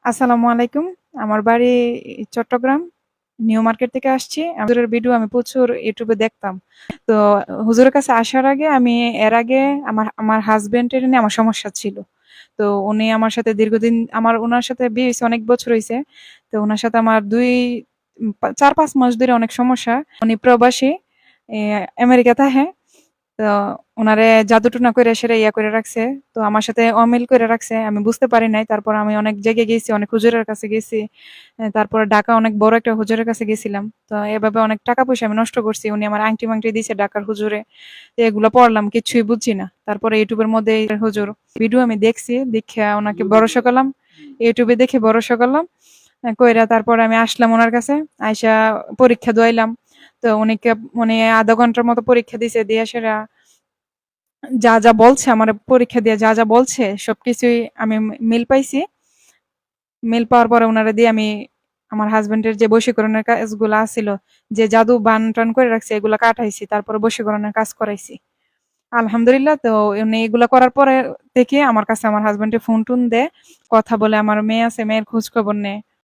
আসসালামু আলাইকুম। আমার বাড়ি চট্টগ্রাম। নিউ মার্কেট থেকে আসছি। হুজুরের ভিডিও আমি প্রচুর ইউটিউবে দেখতাম। তো হুজুরের কাছে আসার আগে আমি এর আগে আমার হাসব্যান্ডের নিয়ে আমার সমস্যা ছিল। তো উনি আমার সাথে দীর্ঘদিন উনার সাথে বিয়ে হইছে অনেক বছর হইছে। তো উনার সাথে আমার ২ ৪-৫ মাস ধরে অনেক সমস্যা। উনি প্রবাসী। এ আমেরিকা থাহে। তো উনারে জাদু-টুনা কইরা সেরে ইয়া করে রাখছে। তো আমার সাথে অমিল কইরা রাখছে। আমি বুঝতে পারি নাই। তারপর আমি অনেক জায়গায় গেছি, অনেক হুজুরের কাছে গেছি। তারপরে ঢাকা অনেক বড় একটা হুজুরের কাছে গেছিলাম। তো এভাবে অনেক টাকা-পয়সা আমি নষ্ট করছি। উনি আমার আংটি-মাংটি দিছে ঢাকার হুজুরে। তো এগুলা পড়লাম, কিচ্ছুই বুঝছি না। তারপরে ইউটিউবের মধ্যে এই হুজুর ভিডিও আমি দেখছি, দেইখা উনাকে ভরসা করলাম। ইউটিউবে দেখে ভরসা করলাম। কইরা তারপরে আমি আসলাম উনার কাছে। আইসা পরীক্ষা দোয়াইলাম। তো উনি ০.৫ ঘন্টার মতো পরীক্ষা দিছে। দিয়া সেরা যা বলছে আমারে পরীক্ষা দিয়ে যা বলছে সবকিছুই আমি মিল পাইছি। মিল পাওয়ার পরে উনারে দিয়ে আমি আমার হাসব্যান্ডের যে বশীকরণের কাজগুলা আছিল, যে জাদু বান-টান করে রাখছে এগুলা কাটাইছি। তারপরে বশীকরণের কাজ করাইছি। আলহামদুলিল্লাহ। তো উনি এগুলা করার পরে থেকে আমার কাছে আমার হাসব্যান্ডে ফোন-টোন দেয়। কথা বলে, আমার মেয়ে আছে, মেয়ের খোঁজ খবর নেয়।